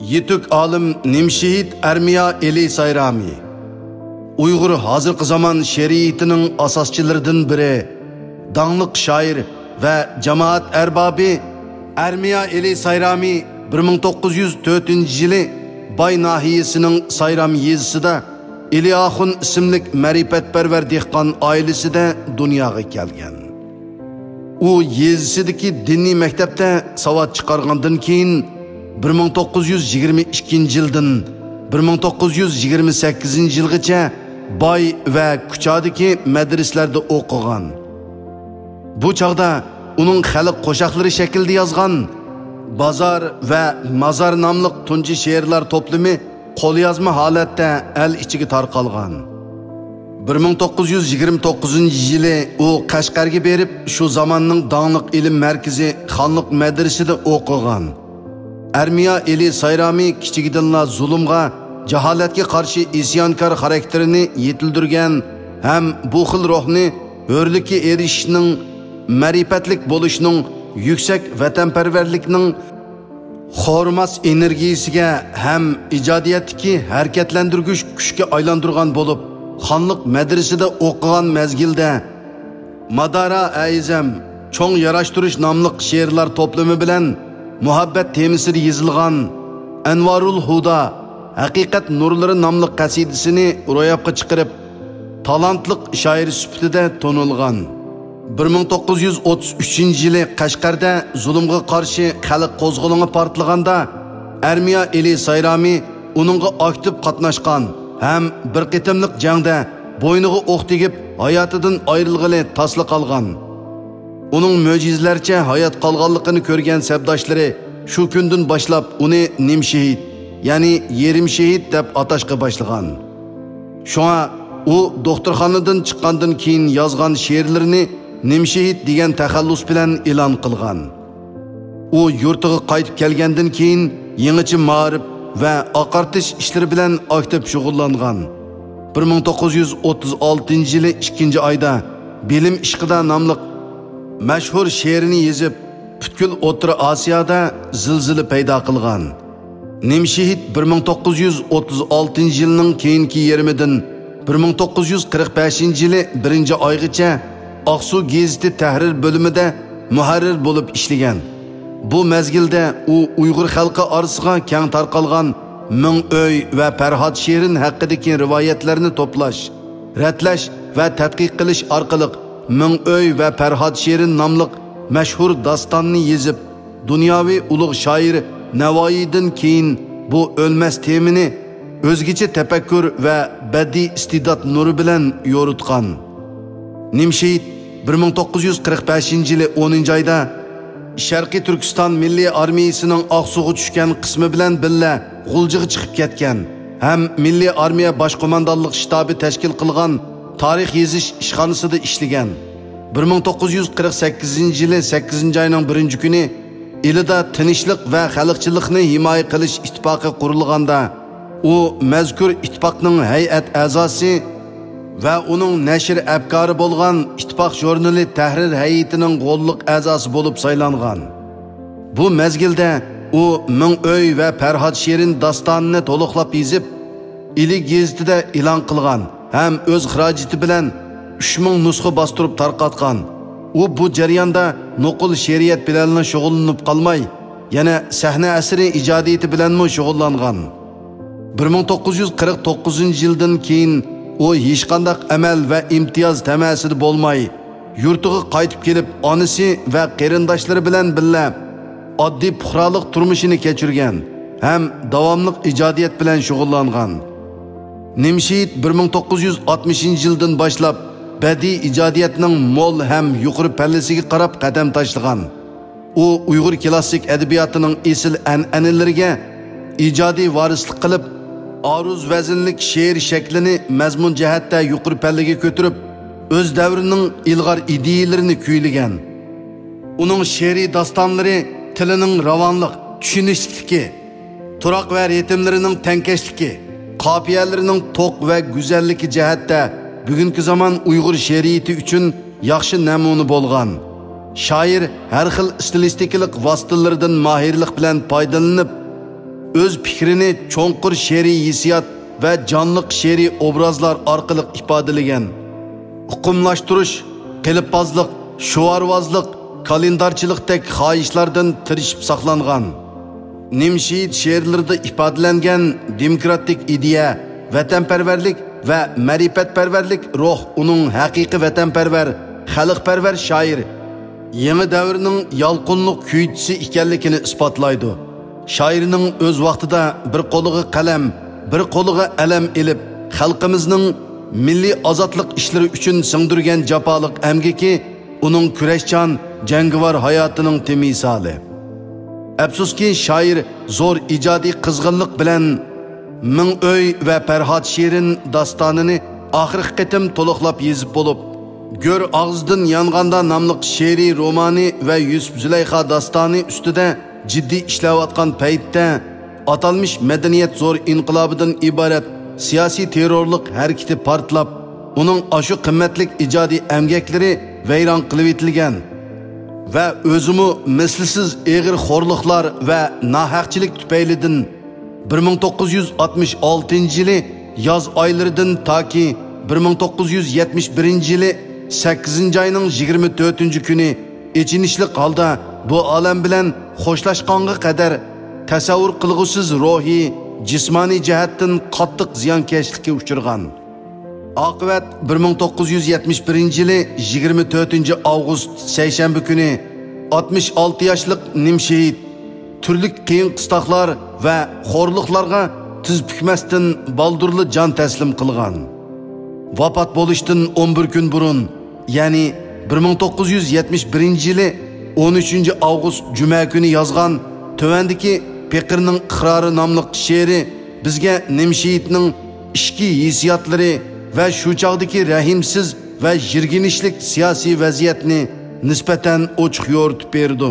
Yetuk alim Nimşehit Ermiya Eli Sayrami Uyghur hazırkı zaman şeriatının asasçılarından biri, dağlık şair ve cemaat erbabı Ermiya Eli Sayrami 1904 yılı Bay nahiyesinin Sayram yezisida Eli Ahun isimlik marifetperver dehqon ailesida dunyoga kelgan. U yezisidagi diniy maktabda savad chiqargandan keyin 1922 yildan 1928 yilgacha Bay ve Kuchadagi madrasalarda o'qigan. Bu chaqda uning xalq qo'shiqlari shaklida yozgan Bazar ve Mazar nomli tunji she'rlar to'plami qo'lyozma holatda el ichiga tarqalgan. 1929 yili u Qashqarga berib, shu zamonning danglik ilm markazi Xonliq madrasasida o'qigan. Ermiya Eli Sayrami kichigidinla zulmga, jaholatga qarshi isyonkor xarakterini yetildirgan ham bu xil ruhni hurlikka erishishning, ma'rifatlik bo'lishning, yuksak vatanparvarlikning xormas energiyasiga ham ijodiyatdagi harakatlantirgich kuchga aylantirgan bo'lib, Xonliq madrasasida o'qigan mezgilda Madara Aizam cho'ng yarashtirish nomli she'rlar to'plami bilan muhabbat temasida yozilgan Anvarul Huda Haqiqat nurlari nomli qasidasini ro'yobga chiqarib, talantliq shoir sifatida tonilgan. 1933 yili Qashqarda zulmga qarshi xalq qo'zg'oloni portlaganda Ermiya Eli Sayrami uningga aktiv qatnashgan ham bir qitimliq jangda bo'yniga o'q tegib hayotidan ayrilg'ili tasliq olgan. Uning mo'jizlarcha hayot qolganligini ko'rgan sabdoshlari shu kundan boshlab uni Nimşehit, ya'ni yerim shehid deb atashga boshlagan. Shunga u doktorxonadan chiqqandan keyin yozgan she'rlarini Nimşehit degan taxallus bilan e'lon qilgan. U yurtiga qaytib kelgandan keyin yangicha ma'rif va oqartish ishlari bilan aktiv shug'ullangan. 1936 yili 2-oyda Bilim ishqida nomli mashhur she'rini yozib, butkul O'rta Osiyoda zilzila paydo qilgan. Nimşehit 1936 yilning keyingi yarmidan 1945 yili 1-oygacha Aqsu gazeti tahrir bo'limida muharrir bo'lib ishlagan. Bu mezgilda u Uyg'ur xalqi orasiga keng tarqalgan Ming O'y va Farhod she'rin haqidagi rivoyatlarni to'plash, ratlash va tadqiq qilish orqali Ming O'y va Farhod she'rin nomli mashhur dostonni yozib, dunyoviy ulug' shoir Navoiydan keyin bu o'lmas temini o'zgacha tafakkur va badiiy iste'dod nuri bilan yo'ritgan. Nimşehit 1945 yili 10-oyda Sharqiy Turkiston Milliy armiyasining Oqsuga tushgan qismi bilan billa G'uljiga chiqib ketgan, ham Milliy armiya bosh qo'mondonlik shtabi tashkil qilgan tarix yozish ishxonasida ishlagan. 1948 yili 8-oyning 1-kuni elida tinchlik va xalqchilikni himoya qilish ittifoqi qurilganda u mazkur ittifoqning hay'at a'zosi va uning nashr afkori bo'lgan ittifoq jurnali tahrir hay'atining qo'lliq a'zosi bo'lib saylangan. Bu mezgilda u Ming O'y va Farhod she'rin dostonini to'liqlab yozib, Ili gazetida e'lon qilgan ham o'z xarajati bilan 3000 nusxa bostirib tarqatgan. U bu jarayonda nuqul she'riyat bilan shug'ullanib qolmay, yana sahna asri ijodiyati bilan shug'ullangan. 1949 yildan keyin u hech qanday amal va imtiyoz tamasida bo'lmay, yurtiga qaytib kelib, onasi va qarindoshlari bilan birga oddiy puxroliq turmushini kechirgan, ham davomli ijodiyat bilan shug'ullangan. Nimşehit 1960 yildan boshlab badiiy ijodiyatning mo'l ham yuqori pallasiga qarab qadam tashlagan. U Uyg'ur klassik adabiyotining esil an'analariga ijodiy varislik qilib, aruz vaznlik she'r shaklini mazmun jihatda yuqori pallaga ko'tarib, o'z davrining ilg'or ideyalarini kuylagan. Uning she'riy dostonlari tilining ravonlik, tushunishlikligi, turoq va ritmlarining tankashligi, qofiyalarining to'q va go'zalligi jihatda bugungi zaman Uyg'ur she'riyati uchun yaxshi namuna bo'lgan. Shoir har xil stilistikalik vositalardan mahirlik bilan foydalanib, öz fikrini cho'nqur she'riy hissiyot va jonliq she'riy obrazlar orqali ifodalagan. Hukumlashtirish, qilibbozlik, sho'arvozlik, kalendarchilikdek xohishlardan tirishib saqlangan. Nimshid she'rlarida ifodalangan demokratik ideya, vatanparvarlik va ma'rifatparvarlik ruh uning haqiqiy vatanparvar, xalqparvar shoir, yangi davrning yolqinliq kuychisi ekanligini isbotlaydi. Shoirning o'z vaqtida bir qo'liga qalam, bir qo'liga alam elib, xalqimizning milliy ozodlik ishlari uchun singdirgan jafoliq amgaki uning kurashchan, jangovar hayotining misoli. Afsuski shoir zo'r ijodiy qizg'inlik bilan Ming o'y va Farhod Shirin dostonini oxirgi qitim to'liqlab yezib bo'lib, Gör og'zidan yonganda nomli she'riy romani va Yusuf Zulayxa dostoni ustida jiddiy ishlayotgan paytda atalmış medeniyet zo'r inqilobidan iborat siyosiy terrorlik harakati portlab, uning ashu qimmatli ijodiy amgaklari vayron qilib etilgan va o'zimi mislsiz eg'ir xo'rliqlar va nohaqchilik tufaylidan 1966-yili yoz oylaridan toki 1971-yili 8-oyning 24-kuni echinishli holda bu olam bilan xo'shlashganga qadar tasavvur qilg'usiz ruhiy, jismoniy jihatdan qattiq ziyonkashlikka uchirgan. Oqibat 1971-yili 24-avgust seshanba kuni 66 yoshlik Nimshid turli qiyin qistoqlar va xo'rliqlarga tiz bukmasdan baldurli jon taslim qilgan. Vafot bo'lishdan 11 kun burun, ya'ni 1971-yili 13-avgust juma kuni yozgan tövendeki Pekirning iqrori nomli she'ri bizga Nimshidning ishki hissiyotları va shu chog'dagi rahimsiz va jirginishlik siyosiy vaziyatni nisbatan ochiq yo'ritib berdi.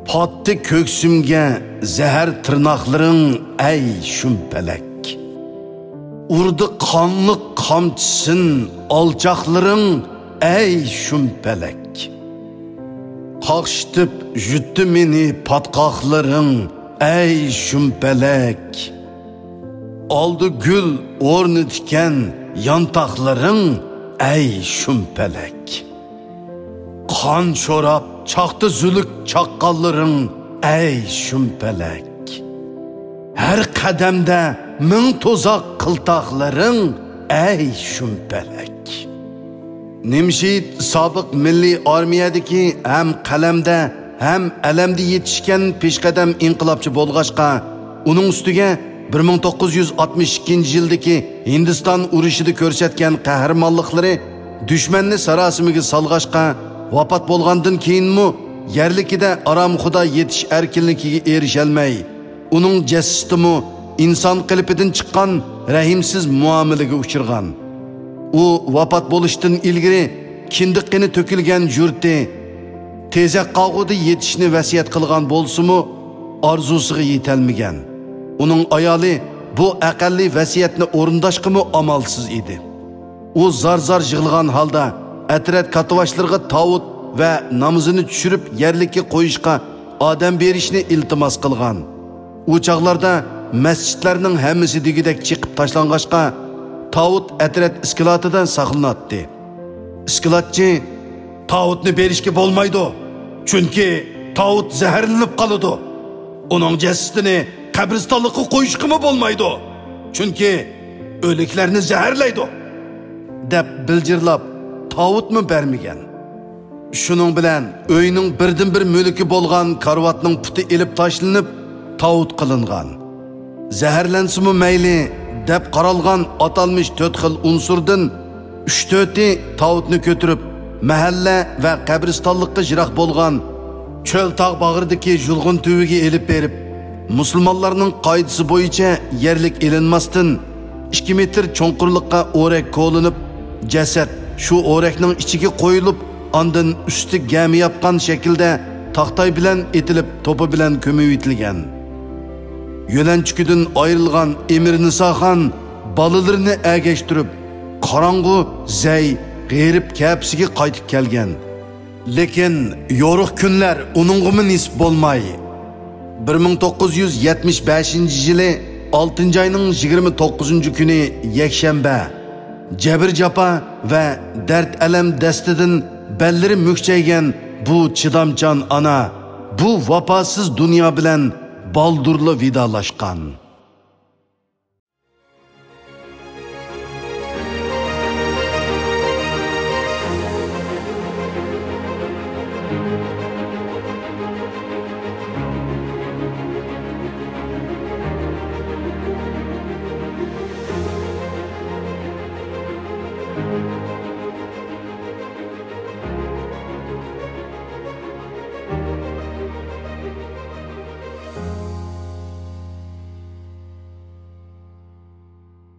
Patdi ko'ksimga zahar tirnoqlaring ey shumpalak. Urdi qonli qamchisin olchoqlaring ey shumpalak. Qaqshitib jutdi meni patqoqlaring ey shumpalak. Oldi gul o'rni tikan yantoqlaring ey shumpalak. Qon sho'rab chaqdi zuluk chaqqonlaring ey shumpalak. Har qadamda ming to'zoq qiltoqlaring ey shumpalak. Nimshid sobiq milliy armiyadagi ham qalamda ham alamda yetishgan peshqadam inqilobchi bo'lg'achqa, uning ustiga 1962-yildagi Hindiston urushida ko'rsatgan qahramonliklari dushmanni sarosimiga salg'ashqa, vafot bo'lgandan keyinmi yerlikida aram xudo yetish erkinligiga erisholmay, uning jassitimi inson qilpidan chiqqan rahimsiz muomalaga uchirgan. U vafot bo'lishdan ilgari kindiqqini to'kilgan yurti tezak qog'udi yetishni vasiyat qilgan bo'lsa-mu, orzusiga yetolmagan. Uning ayoli bu aqalli vasiyatni o'rindashqimi amalsiz edi. U zar-zar yig'ilgan holda atrat katavashlarga tavut va namozini tushirib yerlikka qo'yishga odam berishni iltimos qilgan. U chaqlarda masjidlarning hammasi degidek chiqib tashlang'ashqa tavut atrat iskilatidan saqlanatdi. Iskilatchi tavutni berishga bo'lmaydi, chunki tavut zaharlanib qoladi. Uning jasadini qabristonlikqa qo'yishqimi bo'lmaydi, chunki o'liklarni zaharlaydi deb biljirlab tavutmi bermagan. Shuning bilan o'yning birdan-bir mulki bo'lgan karvatning puti elib tashlanib tavut qilingan. Zaharlansimi mayli deb qaralgan atalmış 4 xil unsurdan 3-4 tavutni ko'tirib mahalla va qabristonlikqa jiroq bo'lgan cho'l tog' bag'ridagi yulg'un tuviga elib berib, musulmonlarning qoidasi bo'yicha yerlik elinmasdan 2 metr cho'nqurlikqa o'rak qo'linib, jasad shu o'rakning ichiga qo'yilib, ondan usti gami yapgan shaklda taxtay bilan etilib, to'pi bilan ko'mib etilgan. Yo'lanchikidan ayrilgan Emir Nisoxon balalarini agashtirib, qorong'u zay g'erib kapsiga qaytib kelgan. Lekin yo'riq kunlar uningga nisb bo'lmay, 1975 yili 6 ayning 29 kuni yakshanba jabr japa va dard alam dastidan bellari mukchaygan bu chidamchan ana bu vafosiz dunyo bilan baldurli vidolashgan.